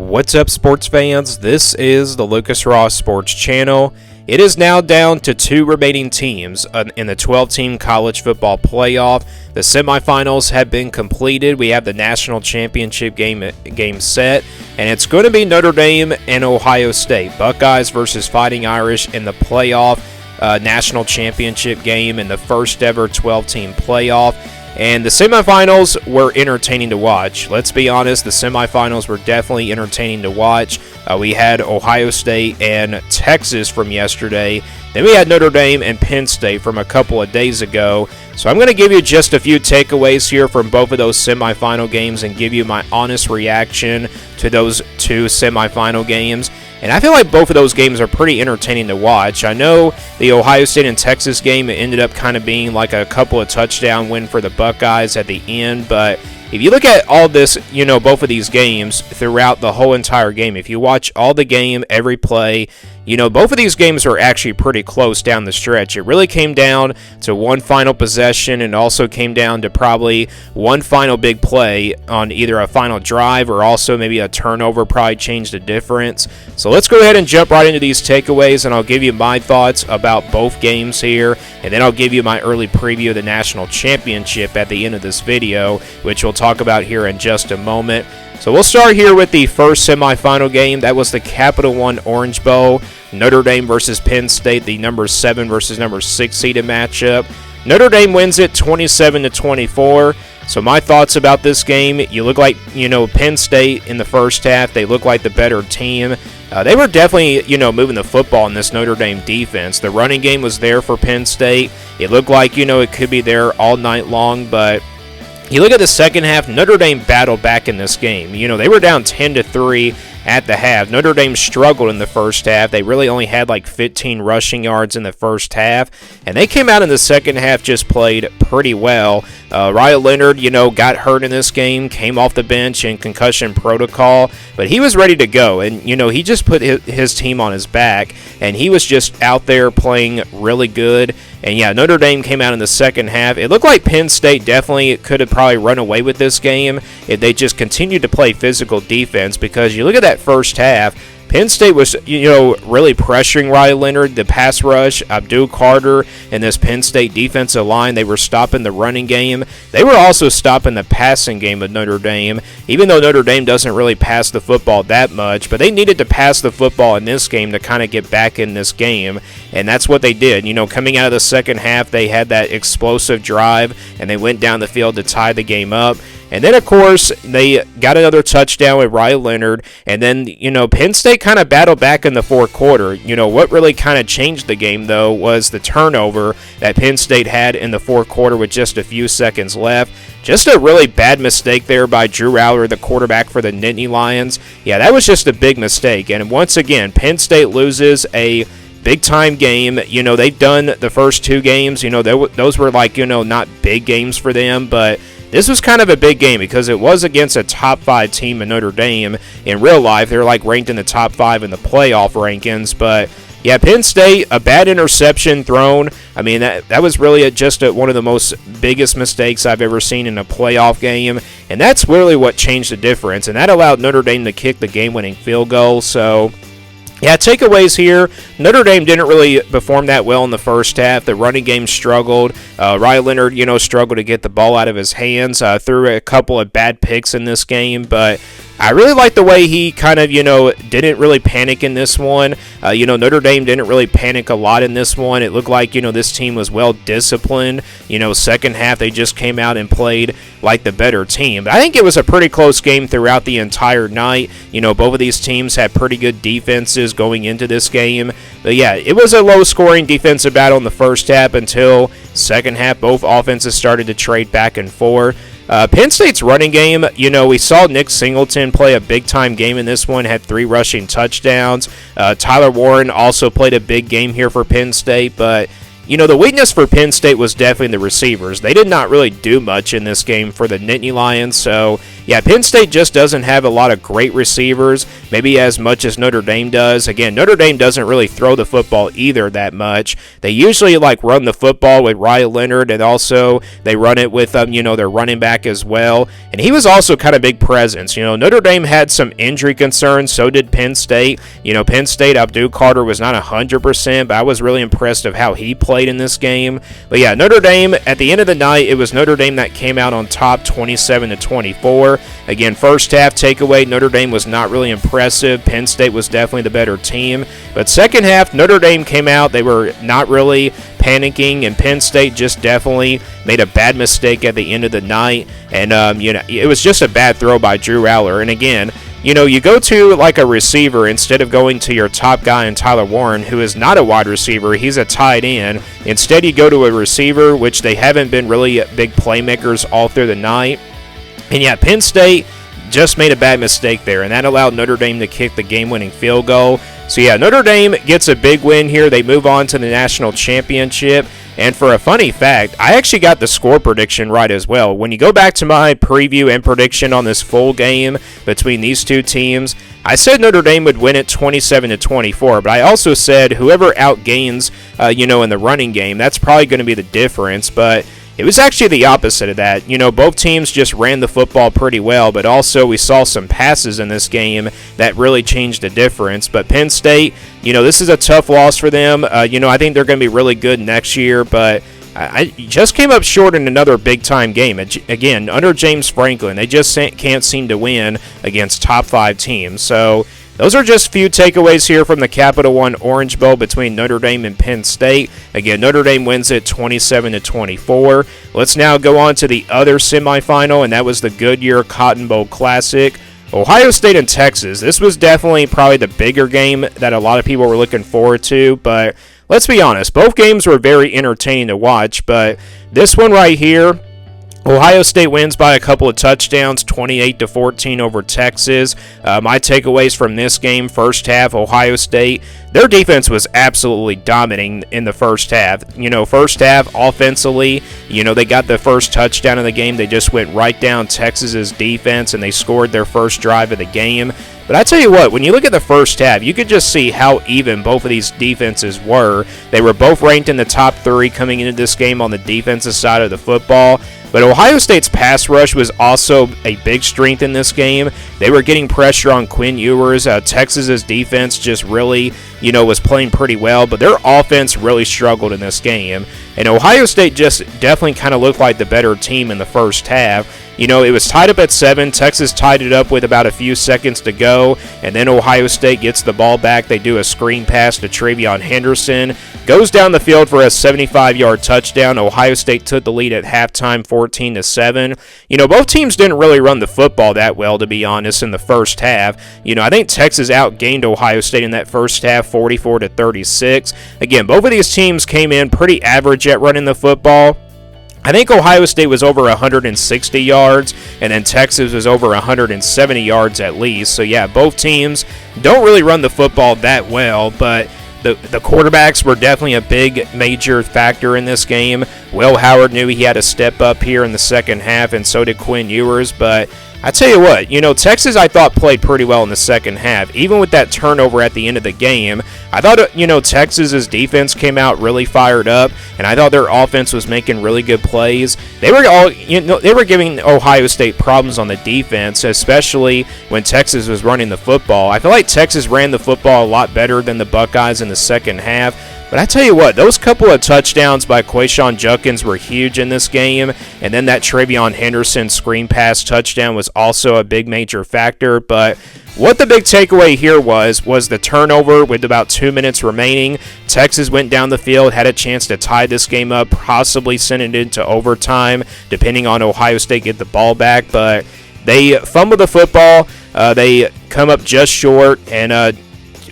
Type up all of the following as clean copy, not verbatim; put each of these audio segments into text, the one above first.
What's up, sports fans? This is the Lucas Ross Sports Channel. It is now down to two remaining teams in the 12-team college football playoff. The semifinals have been completed. We have the national championship game set, and it's going to be Notre Dame and Ohio State. Buckeyes versus Fighting Irish in the playoff national championship game in the first ever 12-team playoff. And the semifinals were entertaining to watch. Let's be honest, the semifinals were definitely entertaining to watch. We had Ohio State and Texas from yesterday. Then we had Notre Dame and Penn State from a couple of days ago. So I'm going to give you just a few takeaways here from both of those semifinal games and give you my honest reaction to those two semifinal games. And I feel like both of those games are pretty entertaining to watch. I know the Ohio State and Texas game ended up kind of being like a couple of touchdown win for the Buckeyes at the end, but if you look at all this, both of these games throughout the whole entire game, if you watch all the game, every play, both of these games are actually pretty close down the stretch. It really came down to one final possession and also came down to probably one final big play on either a final drive or also maybe a turnover probably changed the difference. So let's go ahead and jump right into these takeaways, and I'll give you my thoughts about both games here, and then I'll give you my early preview of the national championship at the end of this video, which we'll talk about here in just a moment. So we'll start here with the first semifinal game. That was the Capital One Orange Bowl. Notre Dame versus Penn State, the number 7 versus number 6 seeded matchup. Notre Dame wins it 27-24. So my thoughts about this game, you look like, Penn State in the first half, they look like the better team. They were definitely, moving the football in this Notre Dame defense. The running game was there for Penn State. It looked like, it could be there all night long, but you look at the second half, Notre Dame battled back in this game. They were down 10-3 at the half. Notre Dame struggled in the first half. They really only had like 15 rushing yards in the first half, and they came out in the second half, just played pretty well. Riley Leonard, got hurt in this game, came off the bench in concussion protocol, but he was ready to go, and, he just put his team on his back, and he was just out there playing really good. And yeah, Notre Dame came out in the second half. It looked like Penn State definitely could have probably run away with this game if they just continued to play physical defense, because you look at that first half, Penn State was, really pressuring Riley Leonard, the pass rush, Abdul Carter, and this Penn State defensive line. They were stopping the running game. They were also stopping the passing game of Notre Dame, even though Notre Dame doesn't really pass the football that much. But they needed to pass the football in this game to kind of get back in this game, and that's what they did. Coming out of the second half, they had that explosive drive, and they went down the field to tie the game up. And then, of course, they got another touchdown with Riley Leonard. And then, Penn State kind of battled back in the fourth quarter. What really kind of changed the game, though, was the turnover that Penn State had in the fourth quarter with just a few seconds left. Just a really bad mistake there by Drew Allar, the quarterback for the Nittany Lions. Yeah, that was just a big mistake. And once again, Penn State loses a big-time game. They've done the first two games. Those were like, not big games for them, but this was kind of a big game because it was against a top 5 team in Notre Dame. In real life, they're like ranked in the top 5 in the playoff rankings. But yeah, Penn State, a bad interception thrown. I mean, that was really just one of the biggest mistakes I've ever seen in a playoff game. And that's really what changed the difference. And that allowed Notre Dame to kick the game-winning field goal. So yeah, takeaways here. Notre Dame didn't really perform that well in the first half. The running game struggled. Riley Leonard, struggled to get the ball out of his hands. Threw a couple of bad picks in this game, but I really like the way he kind of, didn't really panic in this one. Notre Dame didn't really panic a lot in this one. It looked like, this team was well disciplined. Second half, they just came out and played like the better team. But I think it was a pretty close game throughout the entire night. Both of these teams had pretty good defenses going into this game. But yeah, it was a low-scoring defensive battle in the first half until second half. Both offenses started to trade back and forth. Penn State's running game, we saw Nick Singleton play a big-time game in this one, had 3 rushing touchdowns. Tyler Warren also played a big game here for Penn State, but the weakness for Penn State was definitely the receivers. They did not really do much in this game for the Nittany Lions, so yeah, Penn State just doesn't have a lot of great receivers, maybe as much as Notre Dame does. Again, Notre Dame doesn't really throw the football either that much. They usually run the football with Ryan Leonard, and also they run it with their running back as well. And he was also kind of big presence. Notre Dame had some injury concerns, so did Penn State. Penn State, Abdul Carter was not 100%, but I was really impressed of how he played in this game. But yeah, Notre Dame, at the end of the night, it was Notre Dame that came out on top 27-24. Again, first half takeaway, Notre Dame was not really impressive. Penn State was definitely the better team. But second half, Notre Dame came out. They were not really panicking, and Penn State just definitely made a bad mistake at the end of the night. And, it was just a bad throw by Drew Aller. And again, you go to a receiver instead of going to your top guy in Tyler Warren, who is not a wide receiver. He's a tight end. Instead, you go to a receiver, which they haven't been really big playmakers all through the night. And yeah, Penn State just made a bad mistake there, and that allowed Notre Dame to kick the game-winning field goal. So yeah, Notre Dame gets a big win here. They move on to the national championship. And for a funny fact, I actually got the score prediction right as well. When you go back to my preview and prediction on this full game between these two teams, I said Notre Dame would win it 27-24, but I also said whoever outgains, in the running game, that's probably going to be the difference. But it was actually the opposite of that. Both teams just ran the football pretty well, but also we saw some passes in this game that really changed the difference. But Penn State, this is a tough loss for them. I think they're going to be really good next year, but I just came up short in another big-time game. Again, under James Franklin, they just can't seem to win against top-5 teams. So those are just a few takeaways here from the Capital One Orange Bowl between Notre Dame and Penn State. Again, Notre Dame wins it 27-24. Let's now go on to the other semifinal, and that was the Goodyear Cotton Bowl Classic. Ohio State and Texas. This was definitely probably the bigger game that a lot of people were looking forward to, but let's be honest, both games were very entertaining to watch, but this one right here, Ohio State wins by a couple of touchdowns, 28-14 over Texas. My takeaways from this game, first half, Ohio State, their defense was absolutely dominating in the first half. First half, offensively, they got the first touchdown of the game. They just went right down Texas's defense, and they scored their first drive of the game. But I tell you what, when you look at the first half, you could just see how even both of these defenses were. They were both ranked in the top 3 coming into this game on the defensive side of the football. But Ohio State's pass rush was also a big strength in this game. They were getting pressure on Quinn Ewers. Texas's defense just really, was playing pretty well, but their offense really struggled in this game. And Ohio State just definitely kind of looked like the better team in the first half. It was tied up at 7. Texas tied it up with about a few seconds to go, and then Ohio State gets the ball back. They do a screen pass to Travion Henderson. Goes down the field for a 75-yard touchdown. Ohio State took the lead at halftime, 14-7. Both teams didn't really run the football that well, to be honest, in the first half. I think Texas outgained Ohio State in that first half, 44-36. Again, both of these teams came in pretty average at running the football. I think Ohio State was over 160 yards, and then Texas was over 170 yards at least. So, yeah, both teams don't really run the football that well, but the quarterbacks were definitely a big major factor in this game. Will Howard knew he had to step up here in the second half, and so did Quinn Ewers, but I tell you what, Texas I thought played pretty well in the second half. Even with that turnover at the end of the game, I thought, Texas's defense came out really fired up, and I thought their offense was making really good plays. They were giving Ohio State problems on the defense, especially when Texas was running the football. I feel like Texas ran the football a lot better than the Buckeyes in the second half. But I tell you what, those couple of touchdowns by Quayshawn Judkins were huge in this game, and then that Travion Henderson screen pass touchdown was also a big major factor. But what the big takeaway here was the turnover with about 2 minutes remaining. Texas went down the field, had a chance to tie this game up, possibly send it into overtime, depending on Ohio State get the ball back. But they fumbled the football. They come up just short, and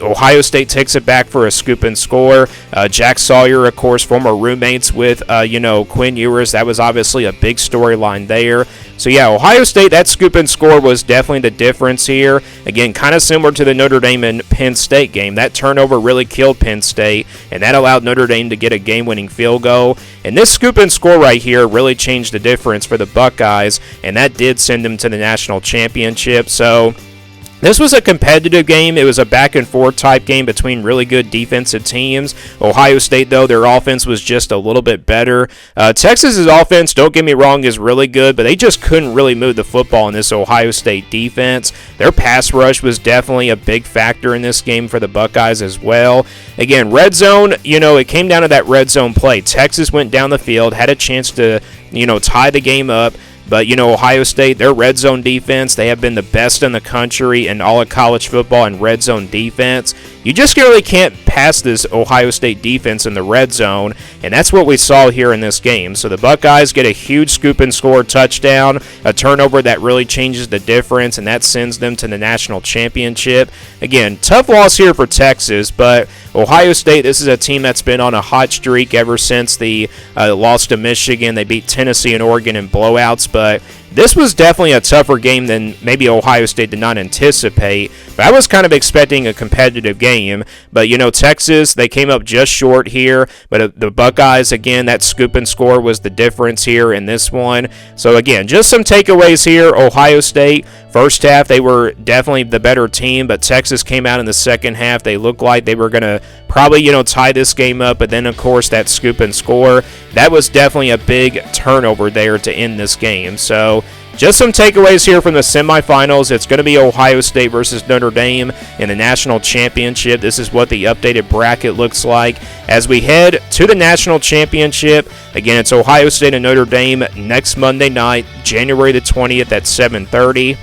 Ohio State takes it back for a scoop and score. Jack Sawyer, of course, former roommates with, Quinn Ewers. That was obviously a big storyline there. So, yeah, Ohio State, that scoop and score was definitely the difference here. Again, kind of similar to the Notre Dame and Penn State game. That turnover really killed Penn State, and that allowed Notre Dame to get a game-winning field goal. And this scoop and score right here really changed the difference for the Buckeyes, and that did send them to the national championship. So this was a competitive game. It was a back-and-forth type game between really good defensive teams. Ohio State, though, their offense was just a little bit better. Texas's offense, don't get me wrong, is really good, but they just couldn't really move the football in this Ohio State defense. Their pass rush was definitely a big factor in this game for the Buckeyes as well. Again, red zone, it came down to that red zone play. Texas went down the field, had a chance to, tie the game up. But, Ohio State, their red zone defense, they have been the best in the country in all of college football in red zone defense. You just really can't pass this Ohio State defense in the red zone, and that's what we saw here in this game. So the Buckeyes get a huge scoop and score touchdown, a turnover that really changes the difference, and that sends them to the national championship. Again, tough loss here for Texas, but Ohio State, this is a team that's been on a hot streak ever since the loss to Michigan. They beat Tennessee and Oregon in blowouts, but this was definitely a tougher game than maybe Ohio State did not anticipate. But I was kind of expecting a competitive game. But, Texas, they came up just short here. But the Buckeyes, again, that scoop and score was the difference here in this one. So, again, just some takeaways here. Ohio State, first half, they were definitely the better team. But Texas came out in the second half. They looked like they were going to probably, tie this game up. But then, of course, that scoop and score, that was definitely a big turnover there to end this game. So, just some takeaways here from the semifinals. It's going to be Ohio State versus Notre Dame in the national championship. This is what the updated bracket looks like as we head to the national championship. Again, it's Ohio State and Notre Dame next Monday night, January the 20th at 7:30.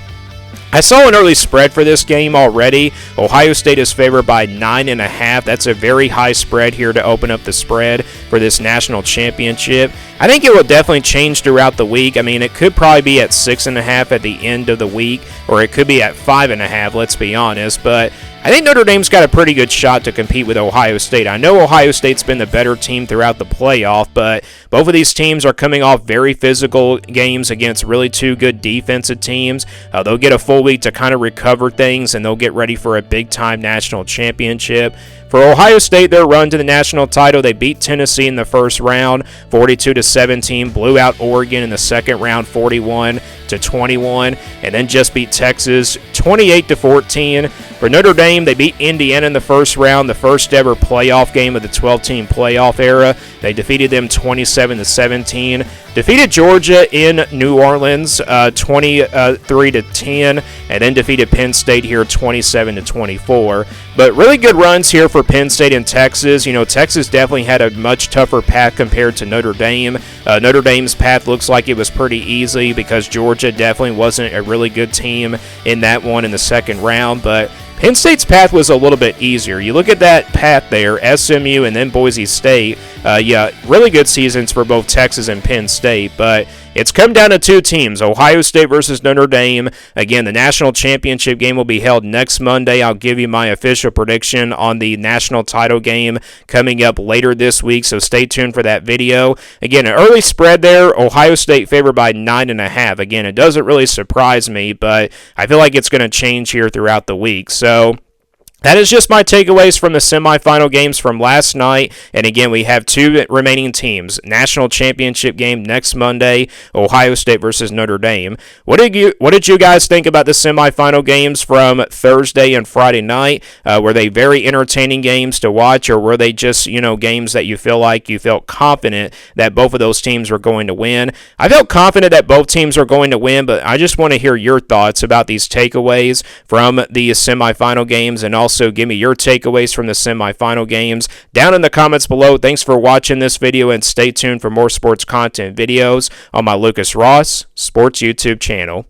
I saw an early spread for this game already. Ohio State is favored by 9.5. That's a very high spread here to open up the spread for this national championship. I think it will definitely change throughout the week. I mean, it could probably be at 6.5 at the end of the week, or it could be at 5.5, let's be honest. But I think Notre Dame's got a pretty good shot to compete with Ohio State. I know Ohio State's been the better team throughout the playoff, but both of these teams are coming off very physical games against really two good defensive teams. They'll get a full week to kind of recover things, and they'll get ready for a big-time national championship. For Ohio State, their run to the national title, they beat Tennessee in the first round, 42-17, blew out Oregon in the second round, 41-21, and then just beat Texas, 28-14. For Notre Dame, they beat Indiana in the first round, the first ever playoff game of the 12-team playoff era. They defeated them 27-17. Defeated Georgia in New Orleans 23-10, and then defeated Penn State here 27-24. But really good runs here for Penn State and Texas. Texas definitely had a much tougher path compared to Notre Dame. Notre Dame's path looks like it was pretty easy because Georgia definitely wasn't a really good team in that one in the second round, but Penn State's path was a little bit easier. You look at that path there, SMU and then Boise State. Really good seasons for both Texas and Penn State, but it's come down to two teams, Ohio State versus Notre Dame. Again, the national championship game will be held next Monday. I'll give you my official prediction on the national title game coming up later this week, so stay tuned for that video. Again, an early spread there, Ohio State favored by 9.5. Again, it doesn't really surprise me, but I feel like it's going to change here throughout the week. So that is just my takeaways from the semifinal games from last night. And again, we have two remaining teams. National championship game next Monday, Ohio State versus Notre Dame. What did you guys think about the semifinal games from Thursday and Friday night? Were they very entertaining games to watch, or were they just, games that you felt confident that both of those teams were going to win? I felt confident that both teams were going to win, but I just want to hear your thoughts about these takeaways from the semifinal games, and also give me your takeaways from the semifinal games down in the comments below. Thanks for watching this video, and stay tuned for more sports content videos on my Lucas Ross Sports YouTube channel.